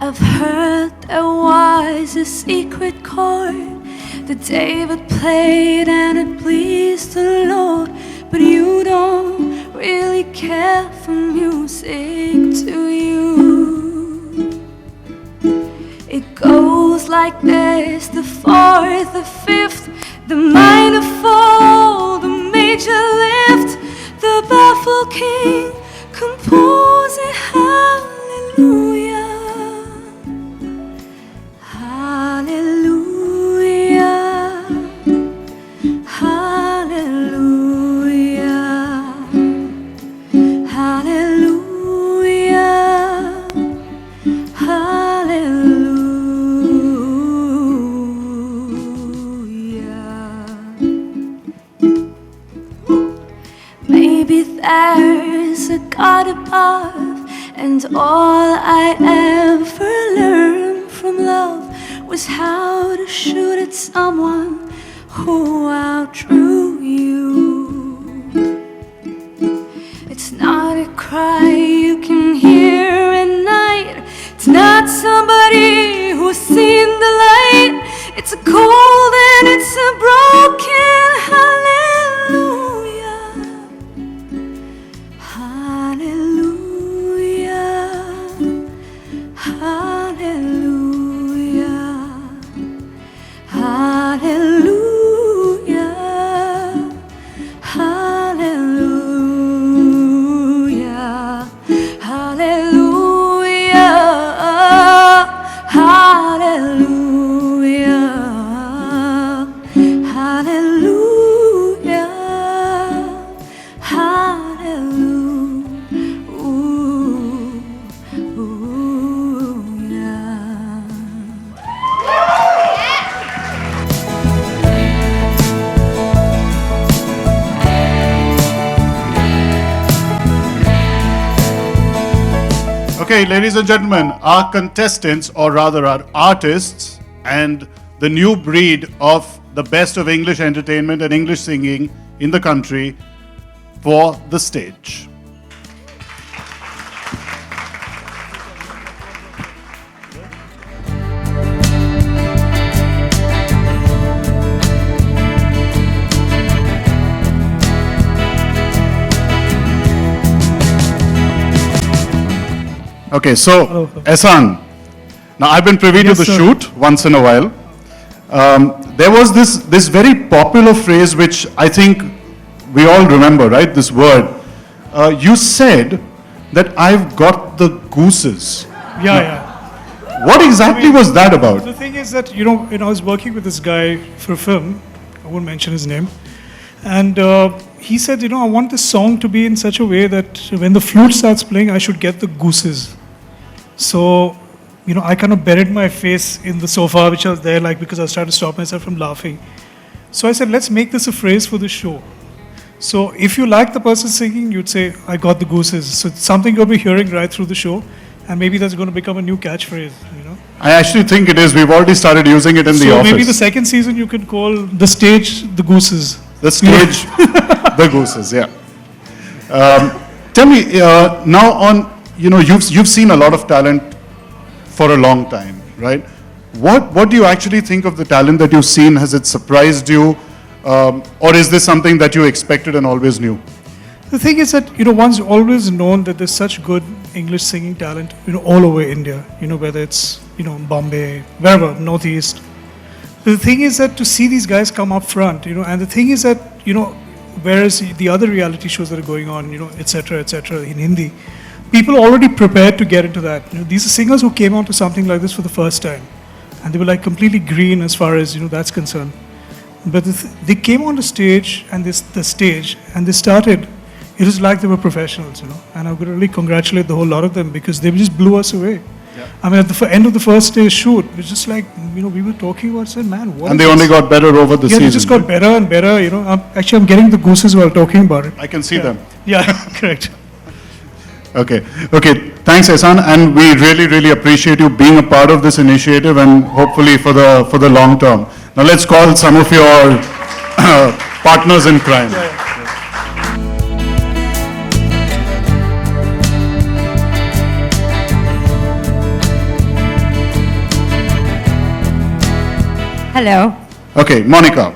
I've heard there was a secret chord that David played and it pleased the Lord. But you don't really care for music, do you? It goes like this: the fourth, the fifth, the minor fall, the major lift, the baffled king composing hallelujah. There's a God above, and all I ever learned from love was how to shoot at someone who outdrew you. It's not a cry you can hear at night. It's not somebody who's seen the light. It's a cold and it's a broken hallelujah. Okay, ladies and gentlemen, our contestants, or rather our artists, and the new breed of the best of English entertainment and English singing in the country for the stage. Okay, so Ehsan, now I've been privy to the shoot once in a while. There was this very popular phrase which I think we all remember, right? This word. You said that I've got the gooses. Yeah. What exactly was that about? The thing is that, I was working with this guy for a film. I won't mention his name. And he said, I want this song to be in such a way that when the flute starts playing, I should get the gooses. So, I kind of buried my face in the sofa, which was there, because I was trying to stop myself from laughing. So I said, let's make this a phrase for the show. So if you like the person singing, you'd say, I got the gooses. So it's something you'll be hearing right through the show. And maybe that's going to become a new catchphrase, I actually think it is. We've already started using it in the office. So maybe the second season you can call the stage the gooses. The stage, the gooses, yeah. Tell me, now on, you've seen a lot of talent for a long time, right? What do you actually think of the talent that you've seen? Has it surprised you? Or is this something that you expected and always knew? The thing is that, one's always known that there's such good English singing talent, all over India, whether it's, Bombay, wherever, Northeast. The thing is that to see these guys come up front, and the thing is that, whereas the other reality shows that are going on, et cetera, in Hindi, people already prepared to get into that. These are singers who came onto something like this for the first time. And they were completely green as far as, that's concerned. But they came on the stage and they started, it was like they were professionals, And I would really congratulate the whole lot of them because they just blew us away. Yeah. I mean, at the end of the first day's shoot, it was just we were talking about, said, man, what? And they only got better over the season. Yeah, they just got better and better, I'm getting the gooses while talking about it. I can see them. Yeah, correct. Okay. Thanks, Ehsan, and we really, really appreciate you being a part of this initiative and hopefully for the long term. Now let's call some of your partners in crime. Yeah. Hello. Okay, Monica,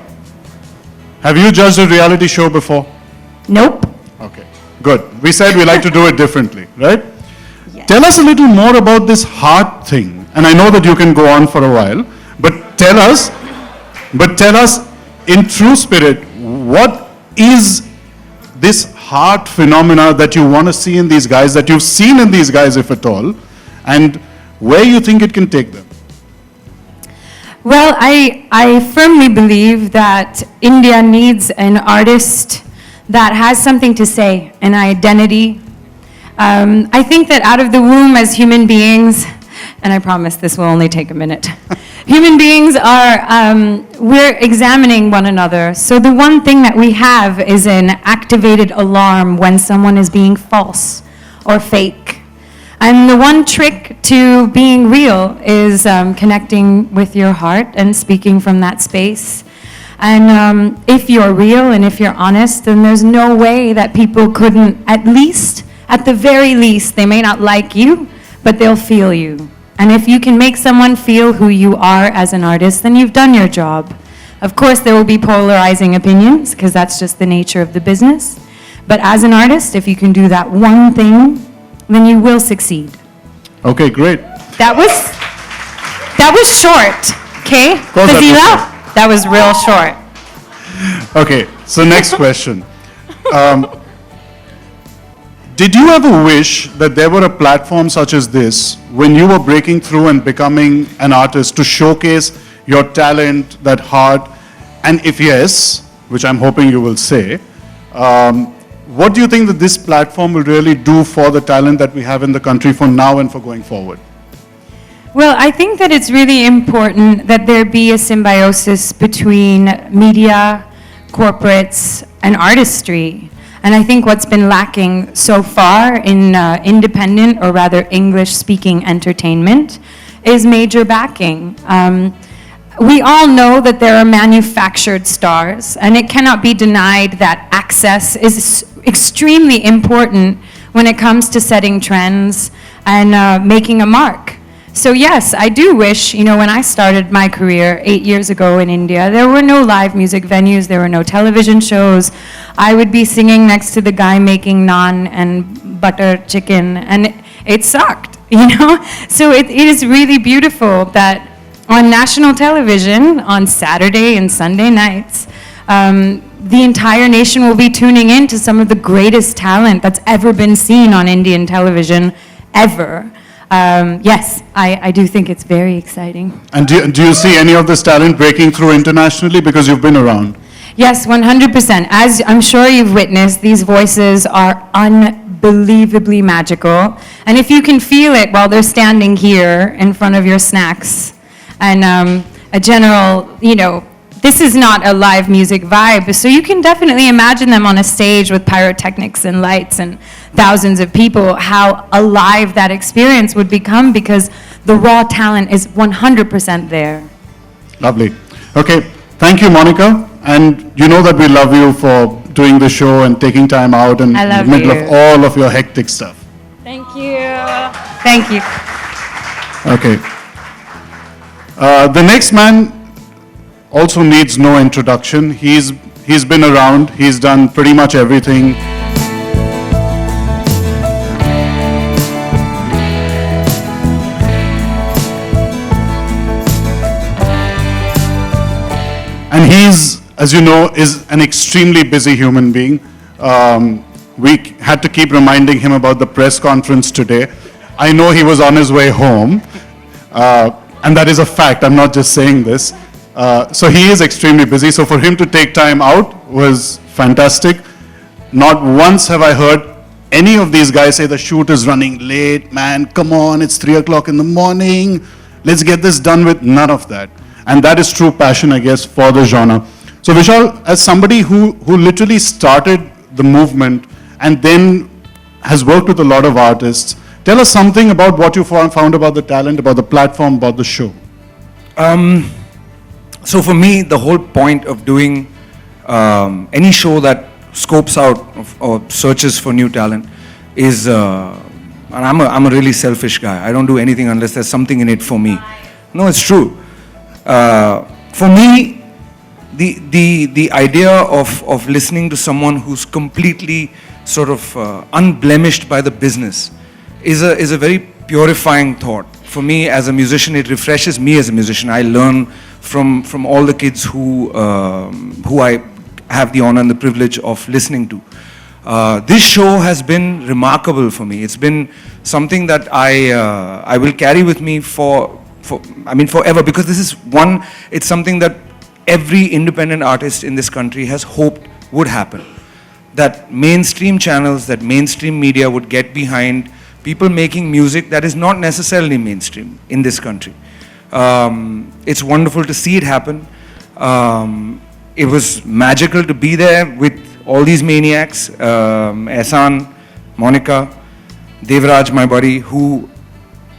have you judged a reality show before? Nope. Okay, good. We said we like to do it differently, right? Yes. Tell us a little more about this heart thing. And I know that you can go on for a while, but tell us in true spirit, what is this heart phenomena that you want to see in these guys, that you've seen in these guys, if at all, and where you think it can take them? Well, I firmly believe that India needs an artist that has something to say, an identity. I think that out of the womb as human beings, and I promise this will only take a minute, human beings are, we're examining one another. So the one thing that we have is an activated alarm when someone is being false or fake. And the one trick to being real is connecting with your heart and speaking from that space. And if you're real and if you're honest, then there's no way that people couldn't, at the very least, they may not like you, but they'll feel you. And if you can make someone feel who you are as an artist, then you've done your job. Of course, there will be polarizing opinions, because that's just the nature of the business. But as an artist, if you can do that one thing, then you will succeed. Okay, great. That was short, okay? course that was Fazila, that was real short. Okay, so next question. Did you ever wish that there were a platform such as this when you were breaking through and becoming an artist to showcase your talent, that heart? And if yes, which I'm hoping you will say, what do you think that this platform will really do for the talent that we have in the country for now and for going forward? Well, I think that it's really important that there be a symbiosis between media, corporates, and artistry. And I think what's been lacking so far in independent, or rather English-speaking entertainment, is major backing. We all know that there are manufactured stars, and it cannot be denied that access is extremely important when it comes to setting trends and making a mark. So yes, I do wish, when I started my career 8 years ago in India, there were no live music venues, there were no television shows. I would be singing next to the guy making naan and butter chicken, and it sucked, So it is really beautiful that on national television, on Saturday and Sunday nights, the entire nation will be tuning in to some of the greatest talent that's ever been seen on Indian television, ever. Yes, I do think it's very exciting. And do you see any of this talent breaking through internationally because you've been around? Yes, 100%. As I'm sure you've witnessed, these voices are unbelievably magical. And if you can feel it while they're standing here in front of your snacks, and a general, this is not a live music vibe, so you can definitely imagine them on a stage with pyrotechnics and lights and thousands of people, how alive that experience would become, because the raw talent is 100% there. Lovely. Okay, thank you, Monica. And you know that we love you for doing the show and taking time out in the middle of all of your hectic stuff. Thank you. Thank you. Okay. The next man also needs no introduction. He's been around. He's done pretty much everything. And he's, as you know, is an extremely busy human being. We had to keep reminding him about the press conference today. I know he was on his way home, and that is a fact. I'm not just saying this. So he is extremely busy. So for him to take time out was fantastic. Not once have I heard any of these guys say the shoot is running late, man, come on, it's 3 o'clock in the morning. Let's get this done with. None of that. And that is true passion, I guess, for the genre. So Vishal, as somebody who literally started the movement and then has worked with a lot of artists, tell us something about what you found about the talent, about the platform, about the show. So for me, the whole point of doing any show that scopes out or searches for new talent is, and I'm a really selfish guy. I don't do anything unless there's something in it for me. No, it's true. for me, the idea of listening to someone who's completely sort of unblemished by the business is a very purifying thought. For me as a musician, it refreshes me as a musician. I learn from all the kids who I have the honor and the privilege of listening to. This show has been remarkable for me. It's been something that I will carry with me forever, because this is it's something that every independent artist in this country has hoped would happen. That mainstream channels, that mainstream media would get behind people making music that is not necessarily mainstream in this country. It's wonderful to see it happen. It was magical to be there with all these maniacs, Ehsan, Monica, Devraj, my buddy, who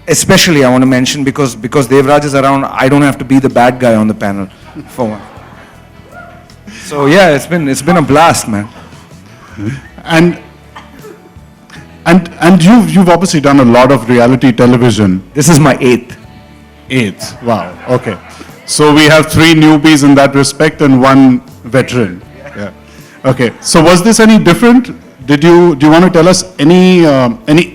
especially I want to mention because Devraj is around, I don't have to be the bad guy on the panel for one. So yeah, it's been a blast, man. And you've obviously done a lot of reality television. This is my eighth. Eighth. Wow. Okay. So we have 3 newbies in that respect and 1 veteran. Yeah. Okay. So was this any different? Do you want to tell us any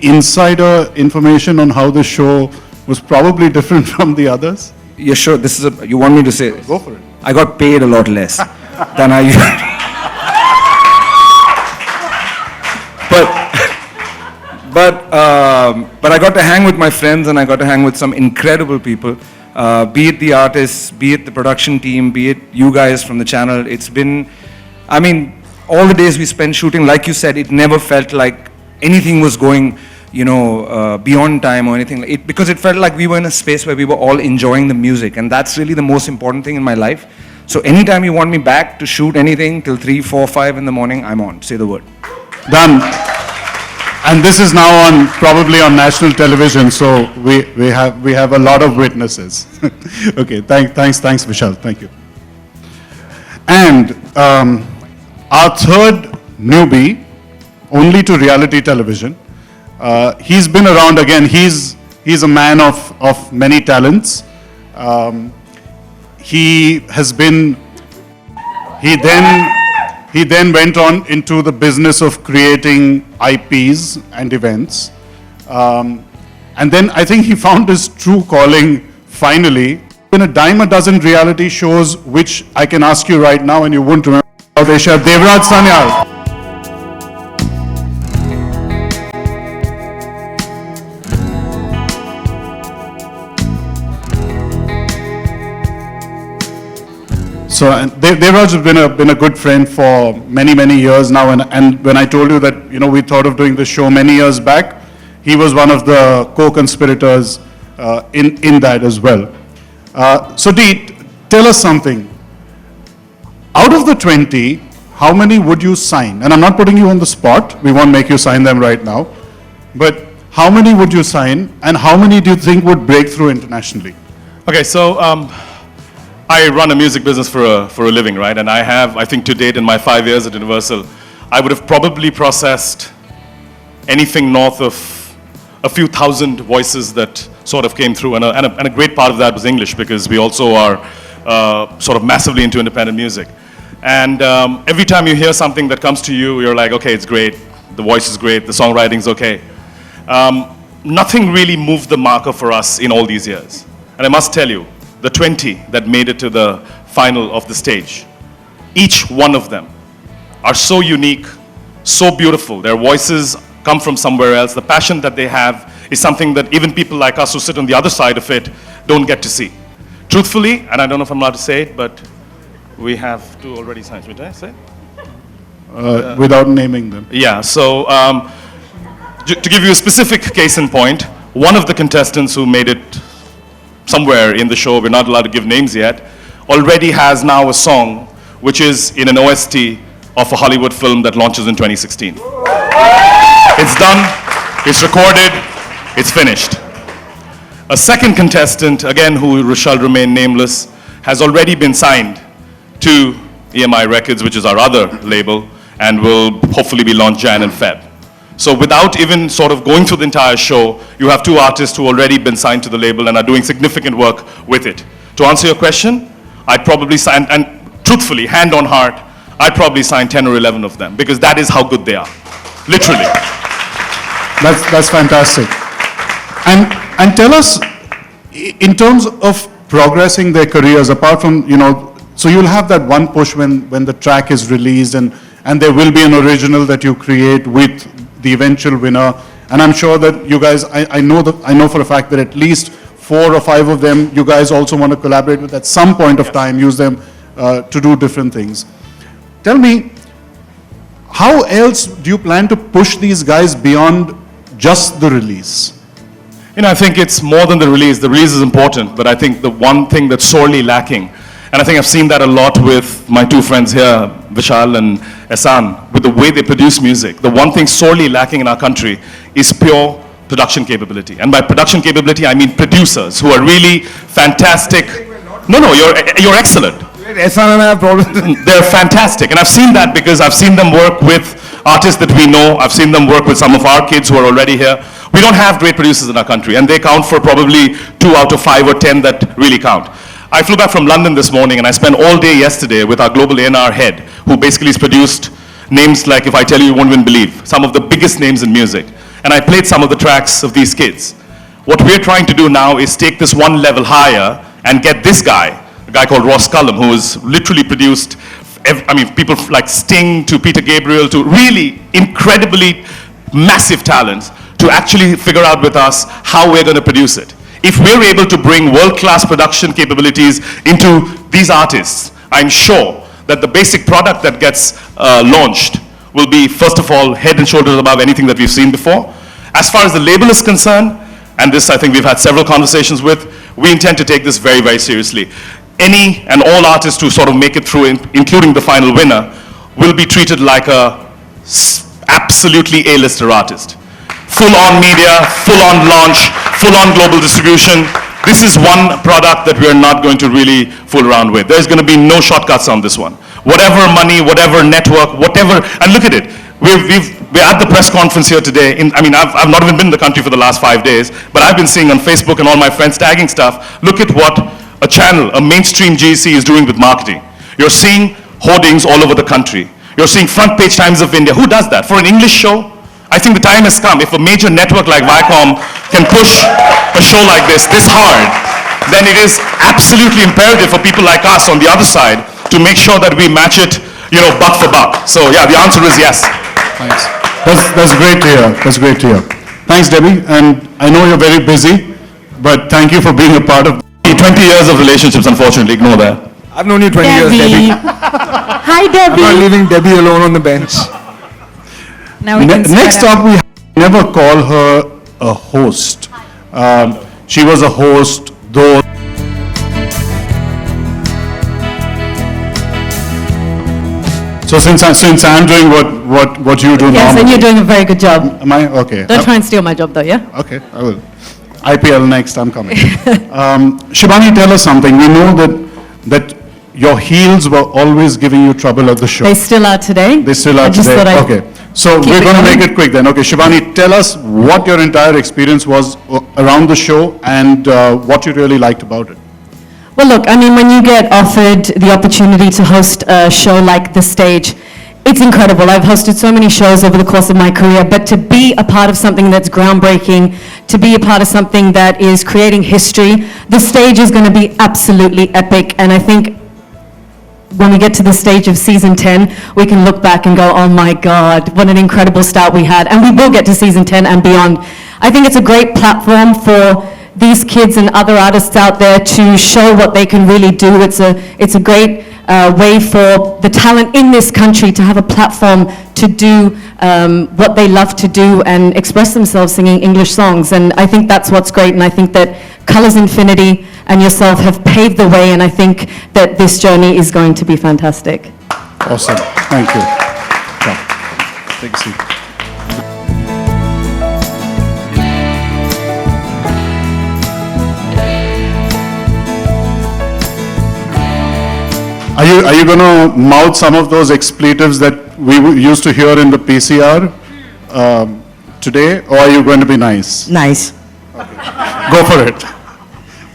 insider information on how the show was probably different from the others? Yeah, sure. You want me to say this? Go for it. I got paid a lot less than I usually. But I got to hang with my friends and I got to hang with some incredible people. Be it the artists, be it the production team, be it you guys from the channel. It's been, I mean, all the days we spent shooting, like you said, it never felt like anything was going, beyond time or anything. Because it felt like we were in a space where we were all enjoying the music, and that's really the most important thing in my life. So anytime you want me back to shoot anything till 3, 4, 5 in the morning, I'm on. Say the word. Done. And this is now probably on national television, so we have a lot of witnesses. Okay, thanks, Vishal. Thank you. And our third newbie, only to reality television. He's been around again. He's a man of many talents. He then went on into the business of creating IPs and events. And then I think he found his true calling finally. In a dime a dozen reality shows, which I can ask you right now and you won't remember. Asia, Devraj Sanyal. So Devraj has been a good friend for many years now, and when I told you that we thought of doing this show many years back, he was one of the co-conspirators in that as well. So Dee, tell us something. Out of the 20, how many would you sign? And I'm not putting you on the spot. We won't make you sign them right now. But how many would you sign, and how many do you think would break through internationally? Okay, so I run a music business for a living, right? And I think to date in my 5 years at Universal, I would have probably processed anything north of a few thousand voices that sort of came through. And a great part of that was English, because we also are sort of massively into independent music. And every time you hear something that comes to you, you're like, okay, it's great, the voice is great, the songwriting's okay. Nothing really moved the marker for us in all these years. And I must tell you, the 20 that made it to the final of the stage, each one of them are so unique, so beautiful. Their voices come from somewhere else. The passion that they have is something that even people like us who sit on the other side of it don't get to see. Truthfully, and I don't know if I'm allowed to say it, but we have 2 already signed. Did I say it? Without naming them. Yeah, so to give you a specific case in point, one of the contestants who made it somewhere in the show, we're not allowed to give names yet, already has now a song which is in an OST of a Hollywood film that launches in 2016. It's done, it's recorded, it's finished. A second contestant, again who shall remain nameless, has already been signed to EMI Records, which is our other label, and will hopefully be launched Jan and Feb. So without even sort of going through the entire show, you have 2 artists who already been signed to the label and are doing significant work with it. To answer your question, I'd probably sign, and truthfully, hand on heart, I'd probably sign 10 or 11 of them because that is how good they are. Literally. That's fantastic. And tell us, in terms of progressing their careers, apart from, so you'll have that one push when the track is released, and there will be an original that you create with the eventual winner. And I'm sure that you guys, I know for a fact that at least 4 or 5 of them, you guys also want to collaborate with at some point of time, use them to do different things. Tell me, how else do you plan to push these guys beyond just the release? I think it's more than the release. The release is important, but I think the one thing that's sorely lacking, and I think I've seen that a lot with my 2 friends here, Vishal and Ehsan, with the way they produce music. The one thing sorely lacking in our country is pure production capability. And by production capability, I mean producers who are really fantastic. No, you're excellent. Ehsan and I have problems. They're fantastic. And I've seen that because I've seen them work with artists that we know. I've seen them work with some of our kids who are already here. We don't have great producers in our country, and they count for probably 2 out of 5 or 10 that really count. I flew back from London this morning, and I spent all day yesterday with our global A&R head, who basically has produced names like, if I tell you won't even believe, some of the biggest names in music. And I played some of the tracks of these kids. What we're trying to do now is take this one level higher and get this guy, a guy called Ross Cullum, who has literally produced, people like Sting to Peter Gabriel to really incredibly massive talents, to actually figure out with us how we're going to produce it. If we're able to bring world-class production capabilities into these artists, I'm sure that the basic product that gets launched will be, first of all, head and shoulders above anything that we've seen before. As far as the label is concerned, and this I think we've had several conversations with, we intend to take this very, very seriously. Any and all artists who sort of make it through, including the final winner, will be treated like a absolutely A-lister artist. Full-on media, full-on launch, full-on global distribution. This is one product that we're not going to really fool around with. There's going to be no shortcuts on this one. Whatever money, whatever network, whatever, and look at it. We're at the press conference here today. I've not even been in the country for the last 5 days, but I've been seeing on Facebook and all my friends tagging stuff. Look at what a channel, a mainstream GEC is doing with marketing. You're seeing hoardings all over the country. You're seeing front page Times of India. Who does that? For an English show? I think the time has come. If a major network like Viacom can push a show like this hard, then it is absolutely imperative for people like us on the other side to make sure that we match it, buck for buck. So yeah, the answer is yes. Thanks. That's great to hear. That's great to hear. Thanks, Debbie. And I know you're very busy, but thank you for being a part of 20 years of relationships, unfortunately. Ignore that. I've known you 20 years, Debbie. Hi, Debbie. I'm not leaving Debbie alone on the bench. Now we can Next up, we never call her a host. She was a host, though. So since I'm doing what you do now. Yes, and you're doing a very good job. Am I? Okay. Don't try and steal my job though, yeah? Okay, I will. IPL next, I'm coming. Shivani, tell us something. We know that your heels were always giving you trouble at the show. They still are today. They still are I just today. thought I'd Okay. So keep we're it going to going. make it quick then. Okay, Shivani, tell us what your entire experience was around the show and what you really liked about it. Well, look, when you get offered the opportunity to host a show like The Stage, it's incredible. I've hosted so many shows over the course of my career, but to be a part of something that's groundbreaking, to be a part of something that is creating history, The Stage is going to be absolutely epic. And I think when we get to the stage of season 10, we can look back and go, oh my God, what an incredible start we had. And we will get to season 10 and beyond. I think it's a great platform for these kids and other artists out there to show what they can really do. It's a great way for the talent in this country to have a platform to do what they love to do and express themselves singing English songs. And I think that's what's great. And I think that Colours Infinity and yourself have paved the way. And I think that this journey is going to be fantastic. Awesome. Thank you. Come. Take a seat. Are you going to mouth some of those expletives that we used to hear in the PCR today, or are you going to be nice? Nice. Go for it.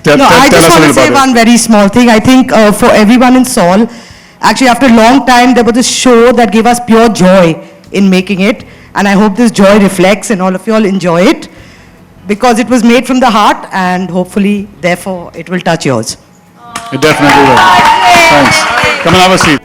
Tell I us just a want to little say about one very small thing. I think for everyone in Saul, actually after a long time, there was a show that gave us pure joy in making it. And I hope this joy reflects and all of you all enjoy it. Because it was made from the heart and hopefully, therefore, it will touch yours. It definitely will. Thanks. Come and have a seat.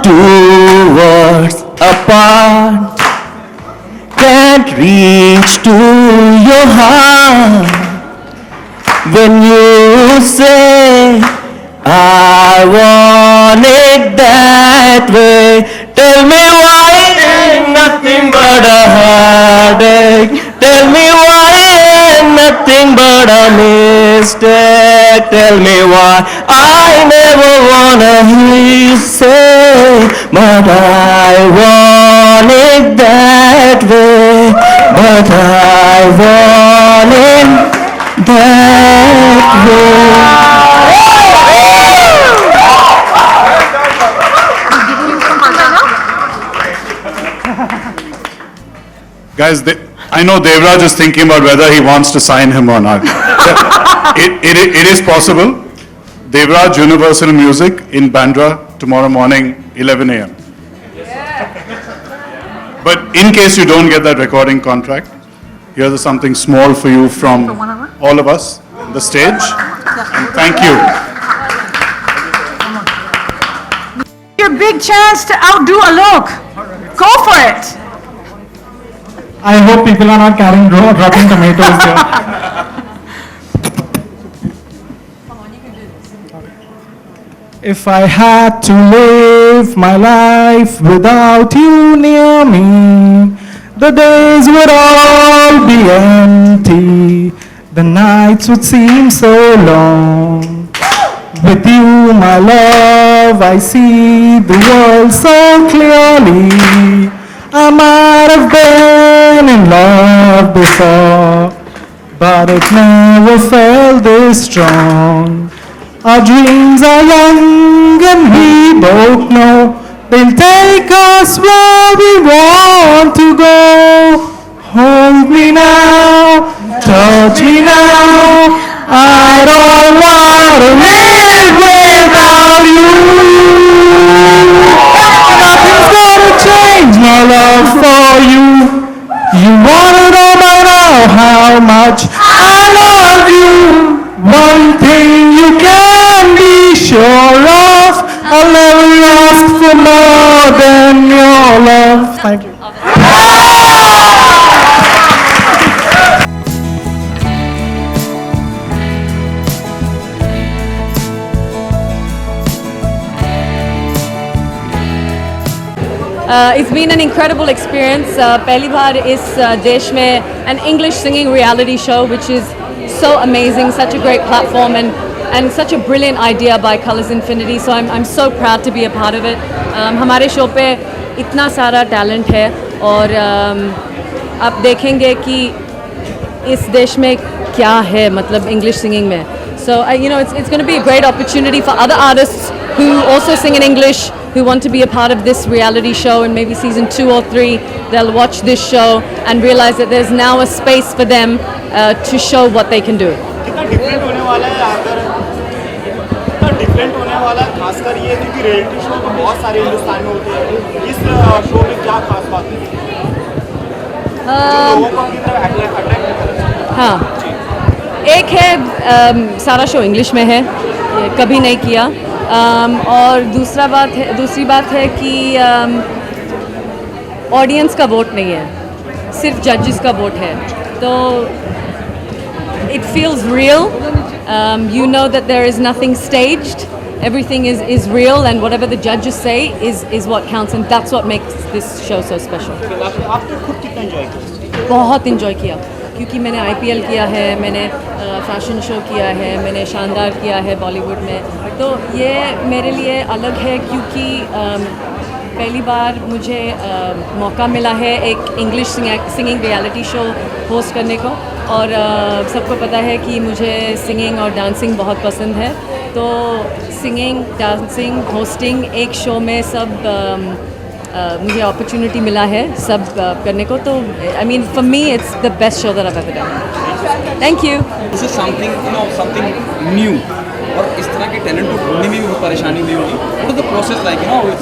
Two words apart can't reach to your heart when you say I want it that way. Tell me why ain't nothing but a heartache. Tell me why ain't nothing but a mistake. Tell me why I never wanna hear you say, but I want it that way. But I want it that way. Guys, I know Devraj is thinking about whether he wants to sign him or not. It is possible. Devraj Universal Music in Bandra tomorrow morning, 11 a.m. But in case you don't get that recording contract, here's something small for you from all of us on the stage. And thank you. Your big chance to outdo Alok. Go for it. I hope people are not carrying rotten tomatoes there. If I had to live my life without you near me, the days would all be empty, the nights would seem so long. With you, my love, I see the world so clearly. I might have been in love before, but it never felt this strong. Our dreams are young and we both know they'll take us where we want to go. Hold me now, touch me now, I don't want to live without you. Nothing's gonna change my love for you. You wanna know by now how much I love you. One thing you can be sure of, I'll never ask for more than your love. Thank you. It's been an incredible experience. पहली बार इस देश में an English singing reality show, which is so amazing, such a great platform and such a brilliant idea by Colors Infinity. So I'm so proud to be a part of it. हमारे show पे इतना सारा talent है और आप देखेंगे कि इस देश में क्या है मतलब English singing में. So it's going to be a great opportunity for other artists who also sing in English, who want to be a part of this reality show, and maybe season 2 or 3 they'll watch this show and realize that there's now a space for them to show what they can do. कितना different होने वाला है कितना different होने वाला है, खासकर ये क्योंकि रियलिटी शो तो बहुत सारे हिंदुस्तान में होते हैं, इस शो में क्या खास बात है जो लोगों को अपनी तरफ अट्रैक्ट करता है? हाँ, एक है सारा शो इंग्लिश में है, ये कभी नहीं किया, और दूसरी बात है कि ऑडियंस का वोट नहीं है, सिर्फ जजेस का वोट है, तो it feels real. You know that there is nothing staged. everything is real, and whatever the judges say is what counts, and that's what makes this show so special. आपने खुद कितना एंजॉय किया? बहुत enjoy किया, क्योंकि मैंने IPL किया है, मैंने फैशन शो किया है, मैंने शानदार किया है बॉलीवुड में, तो ये मेरे लिए अलग है, क्योंकि पहली बार मुझे मौका मिला है एक English singing reality show host करने को, और सबको पता है कि मुझे सिंगिंग और डांसिंग बहुत पसंद है, तो सिंगिंग, डांसिंग, होस्टिंग एक शो में सब मुझे अपॉर्चुनिटी मिला है सब करने को, तो I mean for me it's the best show that I have ever done. Thank you. This is something new, और इस तरह के टैलेंट को ढूंढने में भी परेशानी हुई होगी. What is the process like,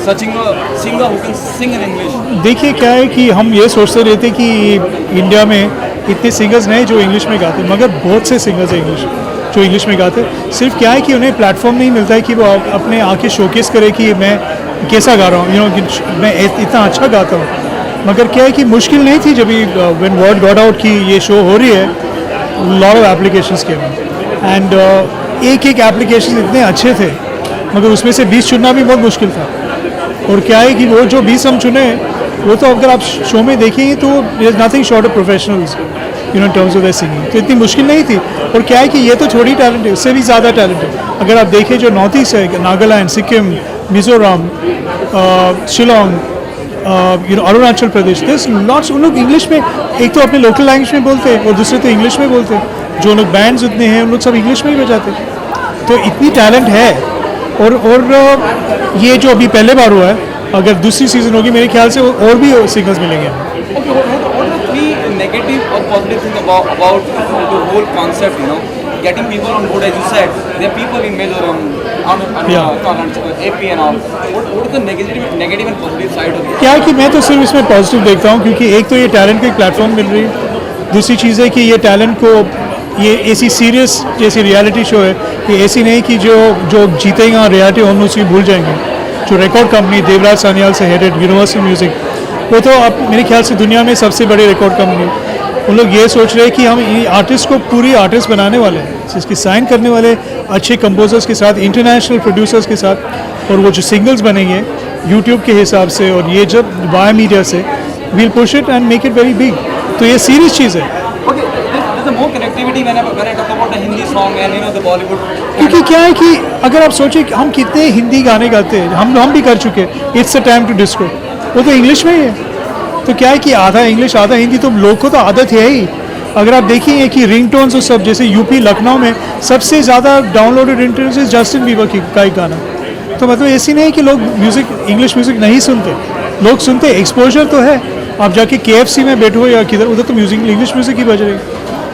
searching a singer who can sing in English? देखिए क्या है कि हम ये सोचते रहते कि इंडिया में इतने सिंगर्स नहीं जो इंग्लिश में गाते, मगर बहुत से सिंगर्स हैं इंग्लिश जो इंग्लिश में गाते. सिर्फ क्या है कि उन्हें प्लेटफॉर्म नहीं मिलता है कि वो अपने आके शोकेस करे कि मैं कैसा गा रहा हूँ, मैं इतना अच्छा गाता हूँ. मगर क्या है कि मुश्किल नहीं थी जब व्हेन वर्ड गॉट आउट की ये शो हो रही है, लॉट ऑफ एप्लीकेशंस के एंड एक एप्लीकेशन इतने अच्छे थे, मगर उसमें से 20 चुनना भी बहुत मुश्किल था. और क्या है कि वो जो 20 हम चुने, वो तो अगर आप शो में देखेंगे तो is nothing short of professionals in terms of the singing. तो इतनी मुश्किल नहीं थी. और क्या है कि ये तो थोड़ी टैलेंट है, उससे भी ज़्यादा टैलेंट है. अगर आप देखें जो नॉर्थ ईस्ट है, नागालैंड, सिक्किम, मिजोरम, शिलोंग, अरुणाचल प्रदेश, दिस लॉट्स, उन लोग इंग्लिश में एक तो अपने लोकल लैंग्वेज में बोलते हैं और दूसरे तो इंग्लिश में बोलते हैं. जो लोग बैंड्स उतने हैं उन लोग सब इंग्लिश में ही बजाते हैं. तो इतनी टैलेंट है. और ये जो अभी पहले बार हुआ है, अगर दूसरी सीज़न होगी मेरे ख्याल से और भी सिंगर्स मिलेंगे. Okay, what are the three negative or positive things about the whole concept, getting people on board, as you said, there are people in Mizoram, AP and all. What is the negative and positive side of it? क्या है कि मैं तो सिर्फ इसमें positive देखता हूँ, क्योंकि एक तो ये टैलेंट को एक प्लेटफॉर्म मिल रही है. दूसरी चीज़ है कि ये टैलेंट को, ये ऐसी सीरियस जैसी रियलिटी शो है, ये ऐसी नहीं कि जो जीतेंगे और रियलिटी हम उसी भूल जाएंगे. जो रिकॉर्ड कंपनी देवराज सान्याल से हेडेड यूनिवर्सल म्यूज़िक, वो तो अब मेरे ख्याल से दुनिया में सबसे बड़ी रिकॉर्ड कंपनी. उन लोग ये सोच रहे हैं कि हम आर्टिस्ट को पूरी आर्टिस्ट बनाने वाले हैं, इसकी साइन करने वाले अच्छे कंपोजर्स के साथ, इंटरनेशनल प्रोड्यूसर्स के साथ, और वो जो सिंगल्स बनेंगे यूट्यूब के हिसाब से और ये जब वाया मीडिया से, we'll push it and make it very big. तो ये सीरियस चीज़ है. Okay, there's more connectivity when I talk about the Hindi song and the Bollywood. क्योंकि क्या है कि अगर आप सोचें कि हम कितने हिंदी गाने गाते हैं, हम भी कर चुके. It's a time to disco, वो तो इंग्लिश में ही है. तो क्या है कि आधा इंग्लिश आधा हिंदी, तो लोग को तो आदत है ही. अगर आप देखेंगे कि रिंगटोन्स और सब, जैसे यूपी लखनऊ में सबसे ज़्यादा downloaded ringtones is Justin Bieber का एक गाना. तो मतलब ऐसी नहीं कि लोग म्यूज़िक, इंग्लिश म्यूज़िक नहीं सुनते, लोग सुनते. एक्सपोजर तो है. आप जाके KFC में बैठो या किधर, उधर तो म्यूज़िक, इंग्लिश म्यूज़िक ही बज रही.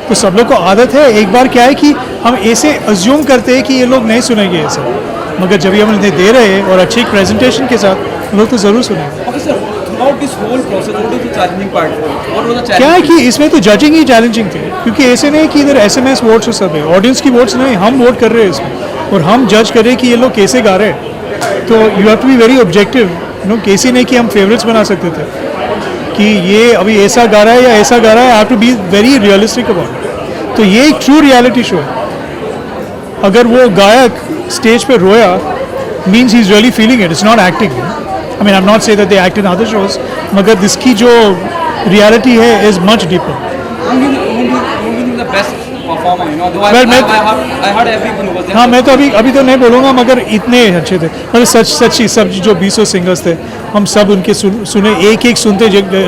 तो सब लोग को आदत है. एक बार क्या है कि हम ऐसे अज्यूम करते हैं कि ये लोग नहीं सुनेंगे ऐसा, मगर जब हम इन्हें दे रहे हैं और अच्छे एक प्रेजेंटेशन के साथ, लोग तो ज़रूर सुनेंगे. क्या है कि इसमें तो जजिंग ही चैलेंजिंग थी, क्योंकि ऐसे नहीं कि इधर SMS वोट्स सब है, ऑडियंस की वोट्स नहीं, हम वोट कर रहे हैं इसमें और हम जज कर रहे हैं कि ये लोग कैसे गा रहे हैं. तो you have to be very objective. कैसे नहीं कि हम फेवरेट्स बना सकते थे कि ये अभी ऐसा गा रहा है या ऐसा गा रहा है. I have to be very realistic about. तो ये एक ट्रू रियलिटी शो है. अगर वो गायक स्टेज पे रोया, means he is really feeling it, it's not acting. I mean, I'm not saying that they act in other shows, मगर इसकी जो reality है is much deeper. Who do you think the best performer? Though I heard everyone was there. हाँ, मैं तो अभी तो नहीं बोलूँगा, मगर इतने अच्छे थे. मतलब सच्ची सब जो 20 सिंगर्स थे, हम सब उनके सुने, एक सुनते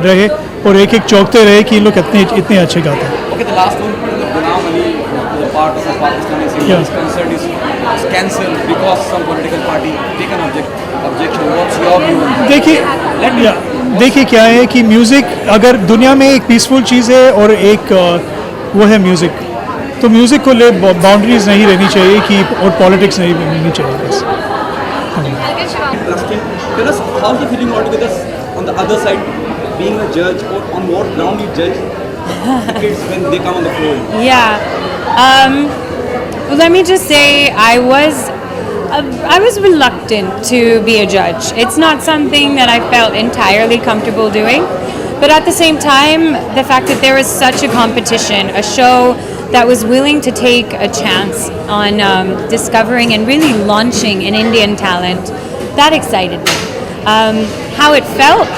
रहे और एक चौंकते रहे कि ये लोग इतने अच्छे गाते हैं. Okay, the last one, Ghulam Ali, the part of the Pakistani singer, his concert is cancelled because some political party take an objection. What's your view? देखिए क्या है कि म्यूज़िक, अगर दुनिया में एक पीसफुल चीज़ है और एक वो है म्यूज़िक, तो म्यूज़िक को ले बाउंड्रीज नहीं रहनी चाहिए कि और पॉलिटिक्स नहीं रहनी चाहिए. बस. Tell us how's the feeling altogether on the other side, being a judge, or on what ground you judge kids when they come on the floor? Yeah. Well, let me just say I was reluctant to be a judge. It's not something that I felt entirely comfortable doing. But at the same time, the fact that there is such a competition, a show that was willing to take a chance on discovering and really launching an Indian talent. That excited me. How it felt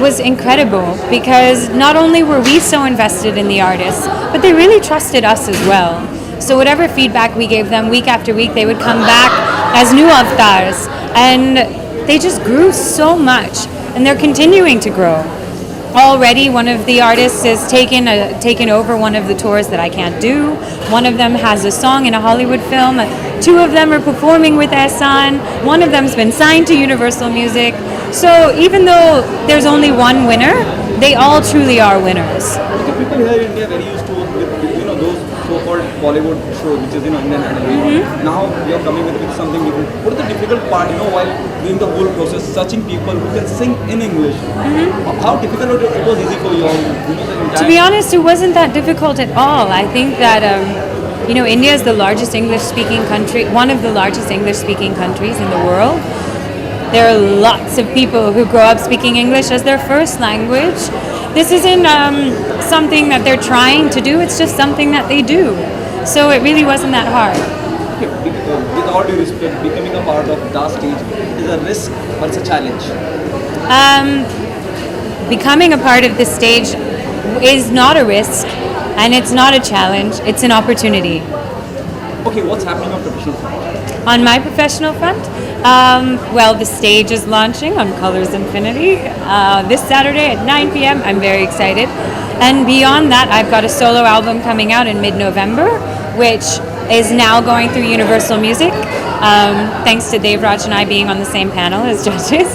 was incredible because not only were we so invested in the artists, but they really trusted us as well. So whatever feedback we gave them week after week, they would come back as new avatars, and they just grew so much, and they're continuing to grow. Already, one of the artists has taken over one of the tours that I can't do. One of them has a song in a Hollywood film. 2 of them are performing with Ehsan. One of them's been signed to Universal Music. So even though there's only one winner, they all truly are winners. Okay, people here in India are very used to those so-called Bollywood shows, which is Indian Idol. Now we are coming with something different. What is the difficult part, while doing the whole process, searching people who can sing in English? How difficult it was easy for you? To be honest, it wasn't that difficult at all. I think that India is the largest English-speaking country, one of the largest English-speaking countries in the world. There are lots of people who grow up speaking English as their first language. This isn't something that they're trying to do, it's just something that they do. So it really wasn't that hard. With all due respect, becoming a part of that stage is a risk or it's a challenge? Becoming a part of this stage is not a risk and it's not a challenge, it's an opportunity. Okay, what's happening on professional front? On my professional front, well, the stage is launching on Colors Infinity this Saturday at 9 p.m. I'm very excited. And beyond that, I've got a solo album coming out in mid-November, which is now going through Universal Music, thanks to Dave Raj and I being on the same panel as judges.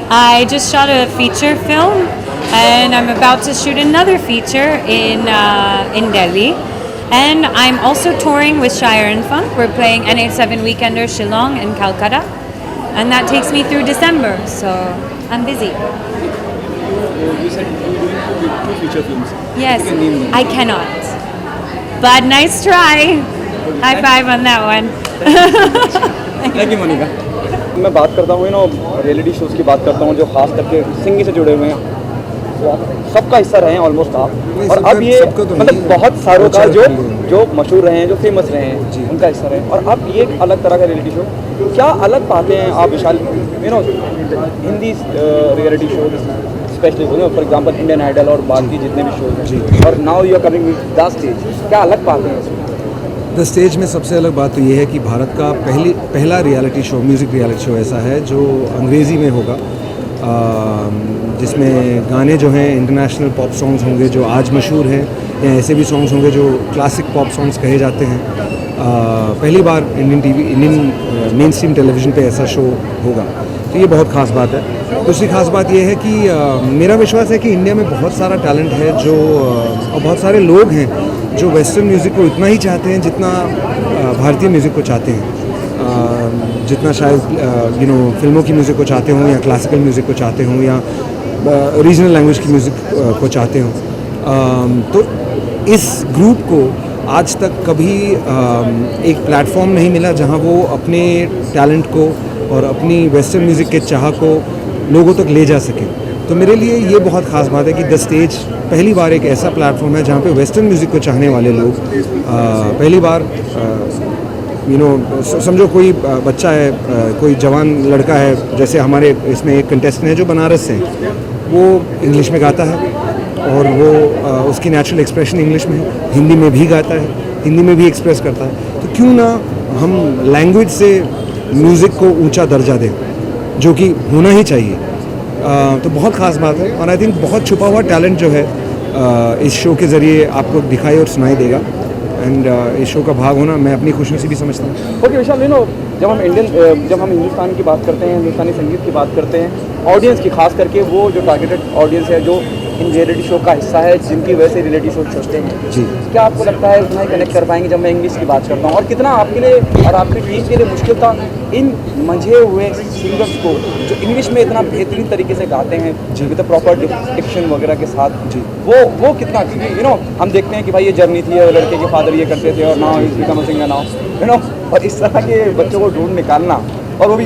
I just shot a feature film, and I'm about to shoot another feature in Delhi. And I'm also touring with Shire and Funk. We're playing NH7 Weekender Shillong and Calcutta. And that takes me through December, so I'm busy. You said you're doing 2 feature films. Yes, You can name them. I cannot. But nice try. High five on that one. Thank you, Monica. मैं बात करता हूँ reality shows की बात करता हूँ जो खास करके सिंगिंग से जुड़े हुए हैं, सबका हिस्सा रहे हैं ऑलमोस्ट आप, और अब ये मतलब बहुत सारों का जो मशहूर रहे हैं, जो फेमस रहे हैं, उनका हिस्सा रहे हैं, और अब ये एक अलग तरह का रियलिटी शो, क्या अलग पाते हैं आप Vishal Hindi reality show specially for example Indian Idol और बाकी जितने भी शोज हैं, और now you are coming with the stage, क्या अलग पाते हैं? द स्टेज में सबसे अलग बात तो ये है कि भारत का पहला reality show, music reality show ऐसा है जो अंग्रेज़ी में होगा, जिसमें गाने जो हैं इंटरनेशनल पॉप सॉन्ग्स होंगे जो आज मशहूर हैं, या ऐसे भी सॉन्ग्स होंगे जो क्लासिक पॉप सॉन्ग्स कहे जाते हैं। पहली बार इंडियन मेन स्ट्रीम टेलीविज़न पे ऐसा शो होगा, तो ये बहुत ख़ास बात है। दूसरी ख़ास बात ये है कि मेरा विश्वास है कि इंडिया में बहुत सारा टैलेंट है जो और बहुत सारे लोग हैं जो वेस्टर्न म्यूज़िक को इतना ही चाहते हैं जितना भारतीय म्यूज़िक को चाहते हैं, जितना शायद फिल्मों की म्यूज़िक को चाहते हों, या क्लासिकल म्यूज़िक को चाहते हों, या रीजनल लैंग्वेज की म्यूज़िक को चाहते हों। तो इस ग्रुप को आज तक कभी एक प्लेटफॉर्म नहीं मिला जहां वो अपने टैलेंट को और अपनी वेस्टर्न म्यूज़िक के चाह को लोगों तक ले जा सके। तो मेरे लिए ये बहुत ख़ास बात है कि द स्टेज पहली बार एक ऐसा प्लेटफॉर्म है जहाँ पे वेस्टर्न म्यूज़िक को चाहने वाले लोग पहली बार समझो कोई बच्चा है, कोई जवान लड़का है, जैसे हमारे इसमें एक कंटेस्टेंट है जो बनारस से है, वो इंग्लिश में गाता है और वो उसकी नेचुरल एक्सप्रेशन इंग्लिश में है, हिंदी में भी गाता है, हिंदी में भी एक्सप्रेस करता है, तो क्यों ना हम लैंग्वेज से म्यूज़िक को ऊंचा दर्जा दें, जो कि होना ही चाहिए। तो बहुत ख़ास बात है, और आई थिंक बहुत छुपा हुआ टैलेंट जो है इस शो के ज़रिए आपको दिखाई और सुनाई देगा, एंड इस शो का भाग होना मैं अपनी खुशी से भी समझता हूँ। ओके विशाल, जब हम हिंदुस्तान की बात करते हैं, हिंदुस्तानी संगीत की बात करते हैं, ऑडियंस की खास करके वो जो टारगेटेड ऑडियंस है जो इन रियलिटी शो का हिस्सा है, जिनकी वजह से रियलिटी शो चलते हैं, जी, क्या आपको लगता है उतना ही कनेक्ट कर पाएंगे जब मैं इंग्लिश की बात करता हूँ, और कितना आपके लिए और आपकी टीम के लिए मुश्किल था इन मंझे हुए सिंगर्स को जो इंग्लिश में इतना बेहतरीन तरीके से गाते हैं विद प्रॉपर डिक्शन वगैरह के साथ, जी, वो कितना, क्योंकि हम देखते हैं कि भाई ये जर्नी थी और लड़के के फादर ये करते थे और now is become a singer now, और इस तरह के बच्चों को ढूंढ निकालना, और वो भी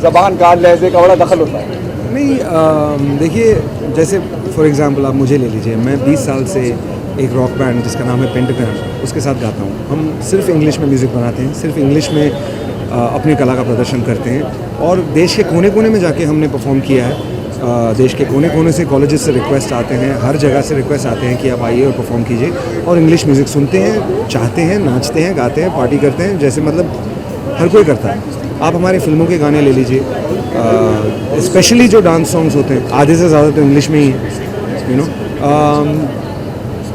ज़बान का लहजे का बड़ा दखल होता है। नहीं, देखिए, जैसे फॉर एग्ज़ाम्पल आप मुझे ले लीजिए, मैं 20 साल से एक रॉक बैंड जिसका नाम है पेंटाग्राम, उसके साथ गाता हूँ। हम सिर्फ इंग्लिश में म्यूज़िक बनाते हैं, सिर्फ इंग्लिश में अपनी कला का प्रदर्शन करते हैं, और देश के कोने कोने में जाके हमने परफॉर्म किया है। देश के कोने कोने से, कॉलेजेस से रिक्वेस्ट आते हैं, हर जगह से रिक्वेस्ट आते हैं कि आप आइए और परफॉर्म कीजिए, और इंग्लिश म्यूज़िक सुनते हैं, चाहते हैं, नाचते हैं, गाते हैं, पार्टी करते हैं, जैसे मतलब हर कोई करता है। आप हमारी फिल्मों के गाने ले लीजिए, स्पेशली जो डांस सॉन्ग्स होते हैं, आधे से ज़्यादा तो इंग्लिश में ही है, you know.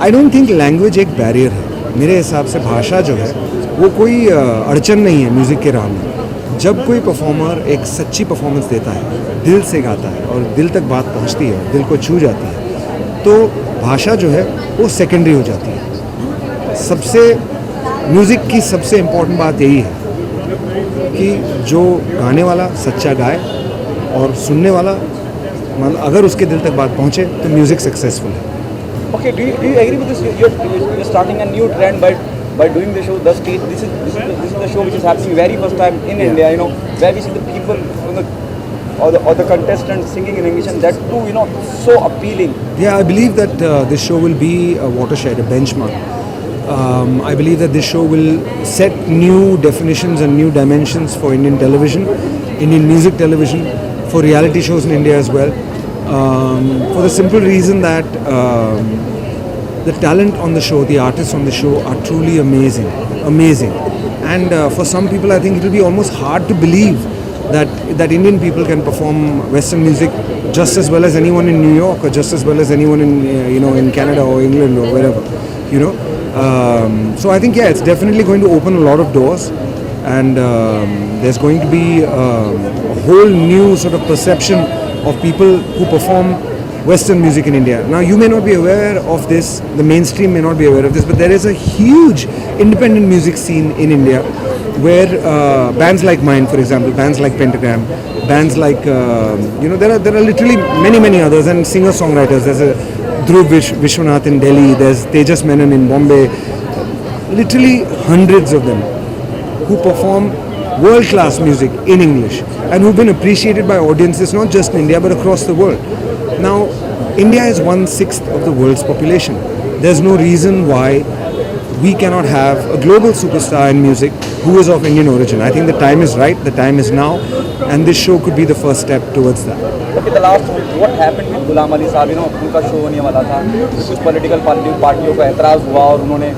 I don't think language एक बैरियर है। मेरे हिसाब से भाषा जो है वो कोई अड़चन नहीं है म्यूज़िक के राह में। जब कोई परफॉर्मर एक सच्ची परफॉर्मेंस देता है, दिल से गाता है और दिल तक बात पहुंचती है, दिल को छू जाती है, तो भाषा जो है वो सेकेंडरी हो जाती है। सबसे म्यूज़िक की सबसे इम्पोर्टेंट बात यही है कि जो गाने वाला सच्चा गाए और सुनने वाला, मतलब अगर उसके दिल तक बात पहुंचे तो म्यूज़िक सक्सेसफुल है। Okay, do you agree with this? You're starting a new trend by doing the show, The Stage. This is the show which is happening very first time in India, you know, where we see the people, you know, or the contestants singing in English, and that too, you know, so appealing. Yeah, I believe that this show will be a watershed, a benchmark. I believe that this show will set new definitions and new dimensions for Indian television, Indian music television, for reality shows in India as well. For the simple reason that the talent on the show, the artists on the show are truly amazing. And for some people, I think it will be almost hard to believe that Indian people can perform Western music just as well as anyone in New York, or just as well as anyone in in Canada or England or wherever, you know. So I think it's definitely going to open a lot of doors, and there's going to be a whole new sort of perception of people who perform Western music in India. Now, you may not be aware of this, the mainstream may not be aware of this, but there is a huge independent music scene in India where bands like mine, for example, bands like Pentagram, bands like, there are literally many others, and singer-songwriters. There's a Dhruv Vishwanath in Delhi, there's Tejas Menon in Bombay, literally hundreds of them who perform world-class music in English and who've been appreciated by audiences not just in India but across the world. Now, India is 1/6 of the world's population. There's no reason why we cannot have a global superstar in music who is of Indian origin. I think the time is right, the time is now, and this show could be the first step towards that. Okay, the last one, what happened with Ghulam Ali Sahab? You know, उनका show होने वाला था, कुछ political पार्टियों का एतराज़ हुआ और उन्होंने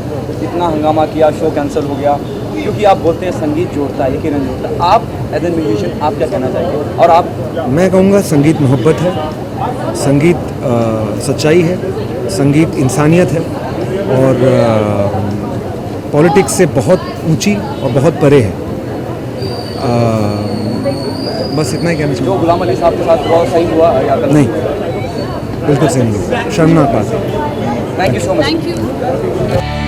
इतना हंगामा किया, शो कैंसिल हो गया, क्योंकि आप बोलते हैं संगीत जोड़ता है, यकीनन जोड़ता है। आप एज ए म्यूजिशियन आप क्या कहना चाहेंगे? और आप? मैं कहूँगा संगीत मोहब्बत है, संगीत सच्चाई है, संगीत इंसानियत है, और पॉलिटिक्स से बहुत ऊंची और बहुत परे है। बस इतना ही कहना चाहिए। जो गुलाम अली साहब के साथ बहुत सही हुआ या गलत? नहीं, बिल्कुल सही नहीं, शर्मनाक बात है। Thank you so much.